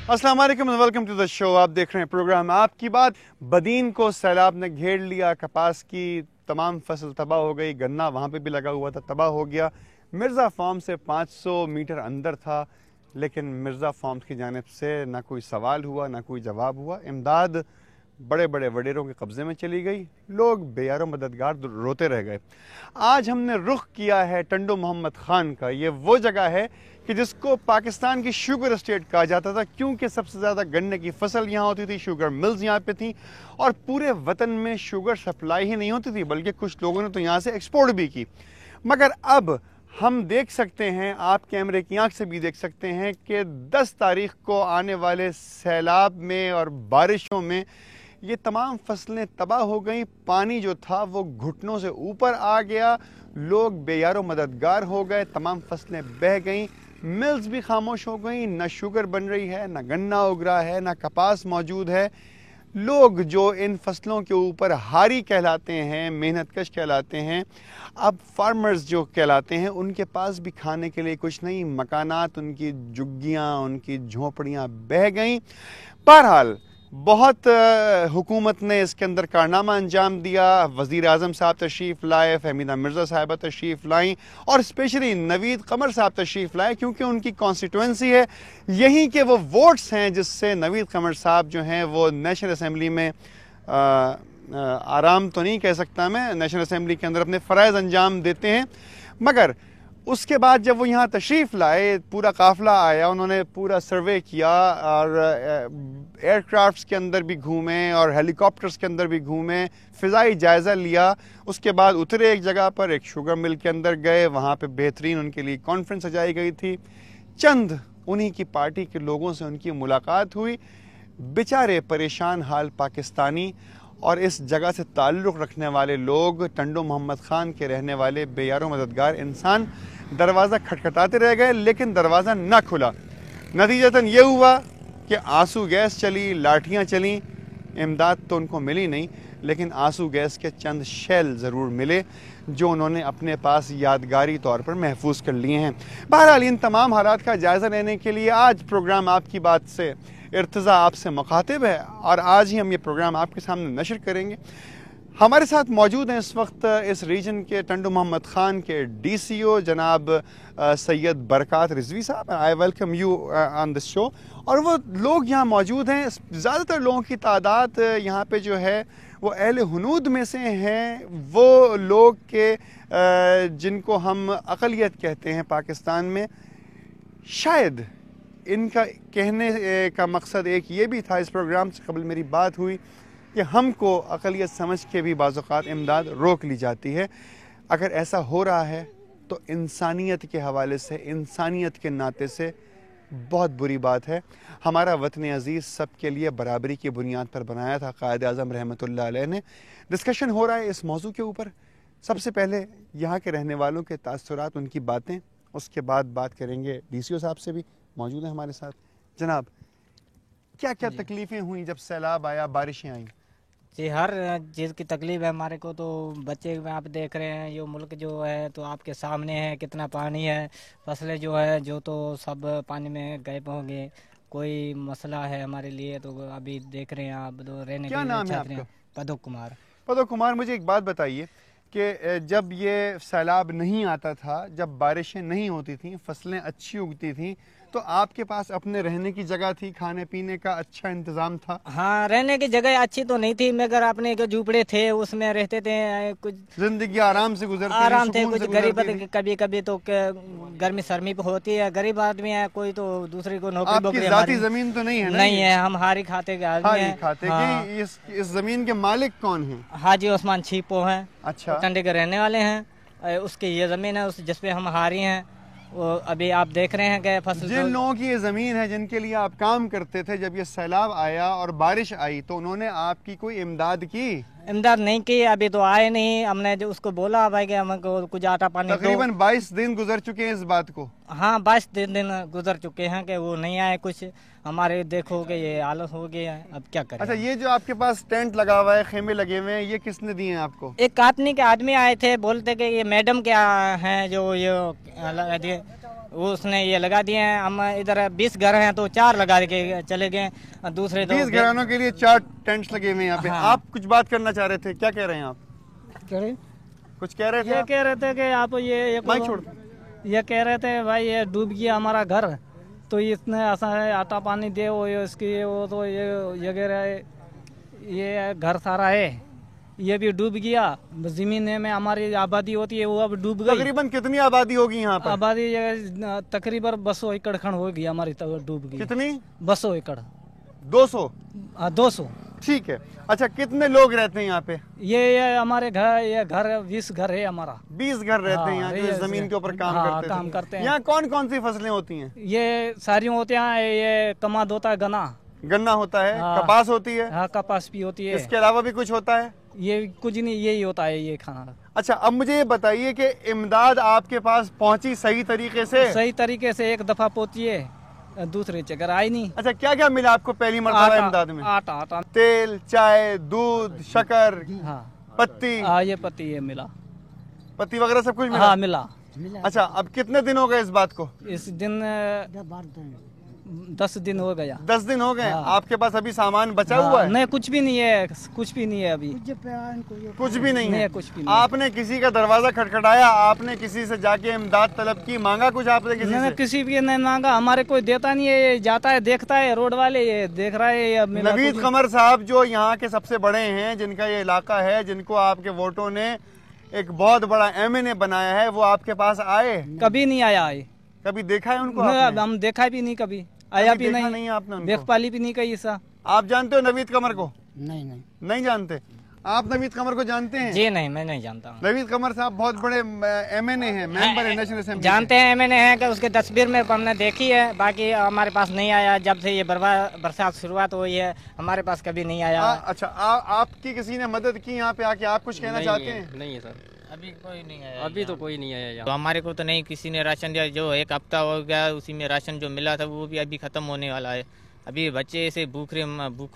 अस्सलाम वालेकुम and welcome to the show. आप देख रहे हैं प्रोग्राम आपकी बात। बदीन को सैलाब ने घेर लिया, कपास की तमाम फसल तबाह हो गई, गन्ना वहाँ पे भी लगा हुआ था तबाह हो गया। मिर्ज़ा फार्म से 500 मीटर अंदर था, लेकिन मिर्ज़ा फार्म की जानिब से ना कोई सवाल हुआ ना कोई जवाब हुआ। इमदाद बड़े बड़े वडेरों के कब्ज़े में चली गई, लोग बेयारो मददगार रोते रह गए। आज हमने रुख किया है टंडो मोहम्मद खान का। ये वो जगह है कि जिसको पाकिस्तान की शुगर स्टेट कहा जाता था, क्योंकि सबसे ज़्यादा गन्ने की फसल यहाँ होती थी, शुगर मिल्स यहाँ पे थी और पूरे वतन में शुगर सप्लाई ही नहीं होती थी, बल्कि कुछ लोगों ने तो यहाँ से एक्सपोर्ट भी की। मगर अब हम देख सकते हैं, आप कैमरे की आंख से भी देख सकते हैं कि 10 तारीख को आने वाले सैलाब में और बारिशों में ये तमाम फसलें तबाह हो गई। पानी जो था वो घुटनों से ऊपर आ गया, लोग बेयारो मददगार हो गए, तमाम फसलें बह गईं, मिल्स भी खामोश हो गई, ना शुगर बन रही है, ना गन्ना उग रहा है, ना कपास मौजूद है। लोग जो इन फसलों के ऊपर हारी कहलाते हैं, मेहनतकश कहलाते हैं, अब फार्मर्स जो कहलाते हैं, उनके पास भी खाने के लिए कुछ नहीं। मकानात, उनकी झुग्गियाँ, उनकी झोंपड़ियाँ बह गईं। बहरहाल बहुत हुकूमत ने इसके अंदर कारनामा अंजाम दिया। वज़ीर आज़म साहब तशरीफ़ लाए, फहमीदा मिर्ज़ा साहिबा तशरीफ़ लाई और स्पेशली नवीद कमर साहब तशरीफ़ लाए, क्योंकि उनकी कॉन्स्टिट्यूंसी है, यहीं के वो वोट्स हैं जिससे नवीद कमर साहब जो हैं वो नेशनल असम्बली में आराम तो नहीं कह सकता मैं, नेशनल असम्बली के अंदर अपने फ़राइज़ अंजाम देते हैं। मगर उसके बाद जब वो यहाँ तशरीफ़ लाए, पूरा काफ़िला आया, उन्होंने पूरा सर्वे किया और एयरक्राफ्ट्स के अंदर भी घूमे और हेलीकॉप्टर्स के अंदर भी घूमे, फ़िज़ाई जायज़ा लिया। उसके बाद उतरे एक जगह पर, एक शुगर मिल के अंदर गए, वहाँ पे बेहतरीन उनके लिए कॉन्फ्रेंस सजाई गई थी। चंद उन्हीं की पार्टी के लोगों से उनकी मुलाकात हुई। बेचारे परेशान हाल पाकिस्तानी और इस जगह से ताल्लुक़ रखने वाले लोग, टंडो मोहम्मद खान के रहने वाले बेयारो मददगार इंसान, दरवाज़ा खटखटाते रह गए, लेकिन दरवाज़ा ना खुला। नतीजतन ये हुआ कि आंसू गैस चली, लाठियाँ चलीं। इमदाद तो उनको मिली नहीं, लेकिन आंसू गैस के चंद शेल ज़रूर मिले जो उन्होंने अपने पास यादगारी तौर पर महफूज कर लिए हैं। बहरहाल इन तमाम हालात का जायज़ा लेने के लिए आज प्रोग्राम आपकी बात से इर्तिज़ा आपसे मुखातिब है और आज ही हम ये प्रोग्राम आपके सामने नशर करेंगे। हमारे साथ मौजूद हैं इस वक्त इस रीजन के टंडो मोहम्मद खान के DCO जनाब सैयद बरकत रिजवी साहब। I welcome you on this show. और वो लोग यहाँ मौजूद हैं, ज़्यादातर लोगों की तादाद यहाँ पे जो है वो अहले हुनूद में से हैं, वो लोग के जिनको हम अक़लियत कहते हैं पाकिस्तान में। शायद इनका कहने का मकसद एक ये भी था, इस प्रोग्राम से कबल मेरी बात हुई कि हमको अक़लियत समझ के भी बाज़ औक़ात इमदाद रोक ली जाती है। अगर ऐसा हो रहा है तो इंसानियत के हवाले से, इंसानियत के नाते से बहुत बुरी बात है। हमारा वतन अज़ीज़ सब के लिए बराबरी की बुनियाद पर बनाया था क़ायद आज़म रहमतुल्लाह अलैह ने। डिस्कशन हो रहा है इस मौजू के ऊपर। सबसे पहले यहाँ के रहने वालों के तासुरात, उनकी बातें, उसके बाद बात करेंगे DCO साहब से भी मौजूद है हमारे साथ। जनाब, क्या क्या तकलीफ़ें हुई जब सैलाब आया, बारिशें आई? जी, हर चीज़ की तकलीफ है हमारे को। तो बच्चे आप देख रहे हैं, ये मुल्क जो है तो आपके सामने है, कितना पानी है, फसलें जो है जो तो सब पानी में गायब हो गए। कोई मसला है हमारे लिए, तो अभी देख रहे हैं आप तो रहने क्या नाम है आपका? पदक कुमार। पदक कुमार, मुझे एक बात बताइए कि जब ये सैलाब नहीं आता था, जब बारिशें नहीं होती थी, फसलें अच्छी उगती थी, तो आपके पास अपने रहने की जगह थी, खाने पीने का अच्छा इंतजाम था? हाँ, रहने की जगह अच्छी तो नहीं थी, मगर अपने जो झूपड़े थे उसमें रहते थे। कुछ जिंदगी आराम से गुजरती, आराम थे। कुछ गरीब कभी कभी तो गर्मी सर्मी होती है, गरीब आदमी है, कोई तो दूसरी को नौकरी आपकी ज़ाती जमीन तो नहीं है ना? नहीं है, हम हारी खाते के आदमी हैं। हाँ। इस जमीन के मालिक कौन है? हाजी उस्मान छीपो हैं। अच्छा। टंडे के रहने वाले हैं। उसकी ये जमीन है जिसपे हम हारी हैं। वो अभी आप देख रहे हैं कि फसल, जिन लोगों की ये ज़मीन है, जिनके लिए आप काम करते थे, जब ये सैलाब आया और बारिश आई तो उन्होंने आपकी कोई इमदाद की? इमदाद नहीं की, अभी तो आए नहीं। हमने जो उसको बोला भाई कि हमको कुछ आटा पानी। तकरीबन 22 दिन गुजर चुके हैं इस बात को। हाँ, 22 दिन गुजर चुके हैं कि वो नहीं आए। कुछ हमारे देखो कि ये हालत हो गया है, अब क्या करें। अच्छा, ये जो आपके पास टेंट लगा हुआ है, खेमे लगे हुए हैं, ये किसने दिए हैं आपको? एक काटनी के आदमी आए थे, बोलते कि ये मैडम क्या हैं जो ये उसने ये लगा दिए हैं। हम इधर 20 घर हैं तो 4 लगा के चले गए, दूसरे 20 घरानों के लिए 4 टेंट्स लगे हुए हैं यहाँ पे। हाँ। आप कुछ बात करना चाह रहे थे, क्या कह रहे हैं आप? कुछ कह रहे थे ये आप? कह रहे थे कि आप माइक छोड़। ये कह रहे थे भाई ये डूब गया हमारा घर, तो इतने ऐसा है आटा पानी दे, वो इसकी वो तो ये कह रहा है ये घर सारा है ये भी डूब गया, जमीन में हमारी आबादी होती है वो अब डूब गई। तकरीबन कितनी आबादी होगी यहाँ पर? आबादी तकरीबन 200 एकड़ खंड हो गई हमारी, तो डूब गई। कितनी? 200 एकड़। 200? 200। ठीक है। अच्छा, कितने लोग रहते हैं यहाँ पे? ये हमारे घर, ये घर 20 घर है हमारा। 20 घर रहते हैं यहाँ हाँ, जो इस जमीन के ऊपर काम करते हैं। यहाँ कौन कौन सी फसलें होती हैं? ये सारी होती हैं, ये कमाद होता है, गन्ना होता है, हाँ, कपास होती है। हाँ, कपास भी होती है। इसके अलावा भी कुछ होता है? ये कुछ नहीं, यही होता है ये खाना। अच्छा, अब मुझे ये बताइए कि इमदाद आपके पास पहुंची सही तरीके से? सही तरीके से एक दफा पहुंची है, दूसरे जगह आई नहीं। अच्छा, क्या क्या मिला आपको पहली मरतबा इमदाद में? आटा, तेल, चाय, दूध, शक्कर, हाँ, पत्ती। हाँ, ये पत्ती ये मिला, पत्ती वगैरह सब कुछ मिला? हाँ मिला। अच्छा, अब कितने दिन हो गए इस बात को? इस दिन 10 दिन हो गया। 10 दिन हो गए। हाँ। आपके पास अभी सामान बचा हाँ, हुआ है? नहीं, कुछ भी नहीं है, कुछ भी नहीं है अभी, कुछ भी नहीं है। कुछ भी नहीं। आपने किसी का दरवाजा खटखटाया? आपने किसी से जाके इमदाद तलब की, मांगा कुछ आपने किसी से? किसी भी नहीं मांगा, हमारे कोई देता नहीं है, ये जाता है देखता है, रोड वाले ये देख रहा है। ये नवीद कमर साहब जो यहाँ के सबसे बड़े हैं, जिनका ये इलाका है, जिनको आपके वोटों ने एक बहुत बड़ा MNA बनाया है, वो आपके पास आए? कभी नहीं आया है। कभी देखा है उनको आपने? हम देखा भी नहीं, कभी आया भी देखा नहीं, नहीं आपने उनको? देखभाली भी नहीं कही सा। आप जानते हो नवीद कमर को? नहीं नहीं जानते? आप नवीद कमर को जानते हैं? जी नहीं, मैं नहीं जानता हूँ। नवीद कमर साहब बहुत बड़े MNA हैं, मेंबर है नेशनल असेंबली। जानते हैं MNA है कि उसके तस्वीर में हमने देखी है, बाकी हमारे पास नहीं आया। जब से ये बरसात शुरुआत हुई है हमारे पास कभी नहीं आया। अच्छा, आपकी किसी ने मदद की यहाँ पे आके? आप कुछ कहना चाहते हैं? नहीं है सर, अभी कोई नहीं आया, अभी तो कोई नहीं आया यहाँ। तो हमारे को तो नहीं किसी ने राशन दिया। जो 1 हफ्ता हो गया उसी में राशन जो मिला था वो भी अभी खत्म होने वाला है। अभी बच्चे ऐसे भूखे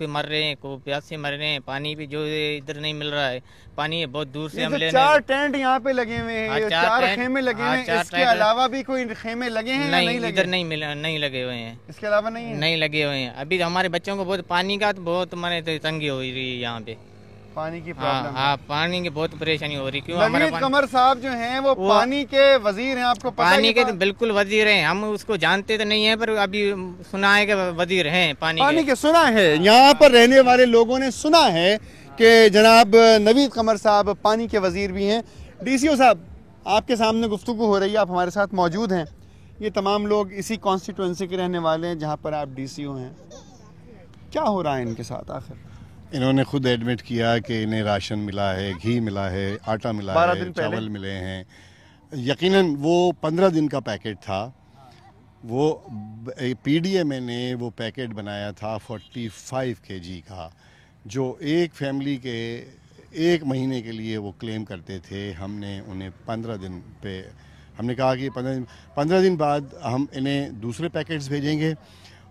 मर रहे हैं, को प्यास से मर रहे हैं। पानी भी जो इधर नहीं मिल रहा है, पानी बहुत दूर से हम लेने। 4 टेंट यहाँ पे लगे हुए हैं, हाँ, 4 खेमे लगे हुए हैं। इसके अलावा भी कोई खेमे लगे हैं? नहीं, इधर नहीं लगे हुए हैं। इसके अलावा नहीं है? नहीं लगे हुए हैं। अभी हमारे बच्चों को बहुत पानी का बहुत माने तंगी हो रही है यहाँ पे। पानी की प्रॉब्लम? हाँ, पानी की बहुत परेशानी हो रही। क्यों? नवीद कमर साहब जो हैं वो पानी के वजीर हैं, आपको पता? पानी के तो बिल्कुल वजीर हैं, हम उसको जानते तो नहीं है, पर अभी सुना है कि वजीर हैं पानी के। सुना है, यहाँ पर रहने वाले लोगों ने सुना है कि जनाब नवीद कमर साहब पानी के वजीर भी हैं। DCO साहब, आपके सामने गुफ्तगू हो रही है, आप हमारे साथ मौजूद हैं। ये तमाम लोग इसी कॉन्स्टिट्यूंसी के रहने वाले हैं जहाँ पर आप DCO हैं। क्या हो रहा है इनके साथ आखिर? इन्होंने खुद एडमिट किया कि इन्हें राशन मिला है, घी मिला है, आटा मिला है, चावल मिले हैं। यकीनन वो 15 दिन का पैकेट था। वो PDMA ने वो पैकेट बनाया था 45 kg का, जो एक फैमिली के 1 महीने के लिए वो क्लेम करते थे। हमने उन्हें 15 दिन पे हमने कहा कि 15 दिन बाद हम इन्हें दूसरे पैकेट्स भेजेंगे।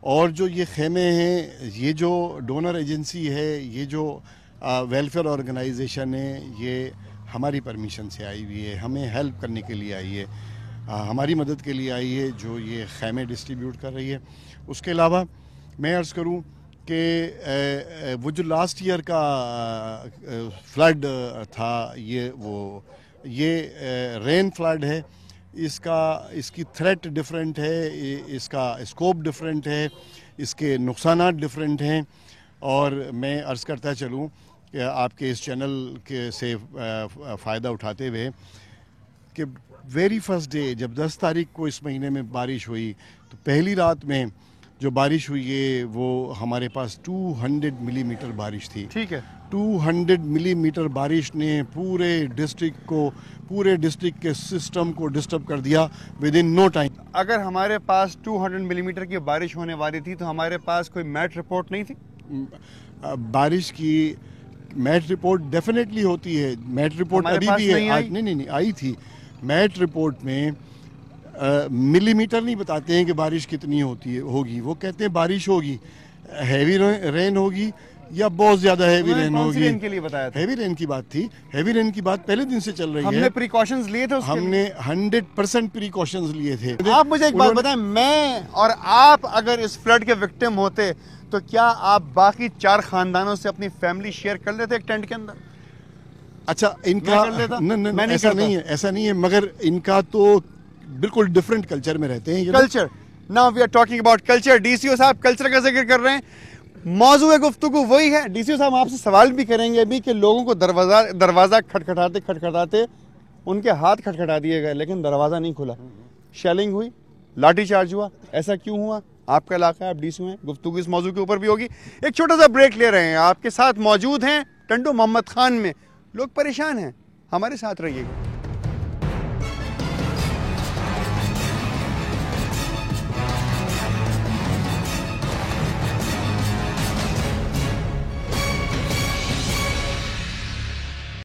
और जो ये खेमे हैं, ये जो डोनर एजेंसी है, ये जो वेलफेयर ऑर्गेनाइजेशन है, ये हमारी परमिशन से आई हुई है, हमें हेल्प करने के लिए आई है, हमारी मदद के लिए आई है, जो ये खेमे डिस्ट्रीब्यूट कर रही है। उसके अलावा मैं अर्ज़ करूं कि वो जो लास्ट ईयर का फ्लड था, ये रेन फ्लड है। इसकी थ्रेट डिफरेंट है, इसका स्कोप डिफरेंट है, इसके नुकसानात डिफरेंट हैं। और मैं अर्ज़ करता चलूँ कि आपके इस चैनल के से फ़ायदा उठाते हुए कि वेरी फर्स्ट डे जब 10 तारीख को इस महीने में बारिश हुई, तो पहली रात में जो बारिश हुई है वो हमारे पास 200 मिलीमीटर बारिश थी। ठीक है। 200 मिलीमीटर बारिश ने पूरे डिस्ट्रिक्ट के सिस्टम को डिस्टर्ब कर दिया विद इन नो टाइम। अगर हमारे पास 200 मिलीमीटर की बारिश होने वाली थी तो हमारे पास कोई मैट रिपोर्ट नहीं थी? बारिश की मैट रिपोर्ट डेफिनेटली होती है। मैट रिपोर्ट अभी भी है। नहीं आई थी। मैट रिपोर्ट में मिलीमीटर नहीं बताते हैं कि बारिश कितनी होगी। वो कहते हैं बारिश होगी, हैवी रेन होगी या बहुत ज्यादा हैवी रेन कौन सी होगी। रेन के लिए बताया था? हैवी रेन की बात थी, हैवी रेन की बात पहले दिन से चल रही हमने है। प्रिकॉशंस लिए थे उसके हमने 100% प्रिकॉशंस लिए थे। आप मुझे एक बात बताएं, मैं और आप अगर इस फ्लड के विक्टिम होते तो क्या आप बाकी 4 खानदानों से अपनी फैमिली शेयर कर लेते एक टेंट के अंदर? अच्छा, इनका मैं कर लेता? न, मैं नहीं ऐसा करता। नहीं है, ऐसा नहीं है, मगर इनका तो बिल्कुल डिफरेंट कल्चर में रहते हैं ये लोग। Culture, now we are talking about culture. DCO साहब कल्चर का जिक्र कर रहे हैं, मौजूद गुफ्तगू वही है। डीसीओ साहब आपसे सवाल भी करेंगे अभी कि लोगों को दरवाजा खटखटाते उनके हाथ खटखटा दिए गए लेकिन दरवाजा नहीं खुला, शेलिंग हुई, लाठी चार्ज हुआ, ऐसा क्यों हुआ? आपका इलाका है, आप डीसीओ हैं, गुफ्तगू इस मौजू के ऊपर भी होगी। एक छोटा सा ब्रेक ले रहे हैं, आपके साथ मौजूद हैं टंडू मोहम्मद खान में। लोग परेशान हैं, हमारे साथ रहिएगा।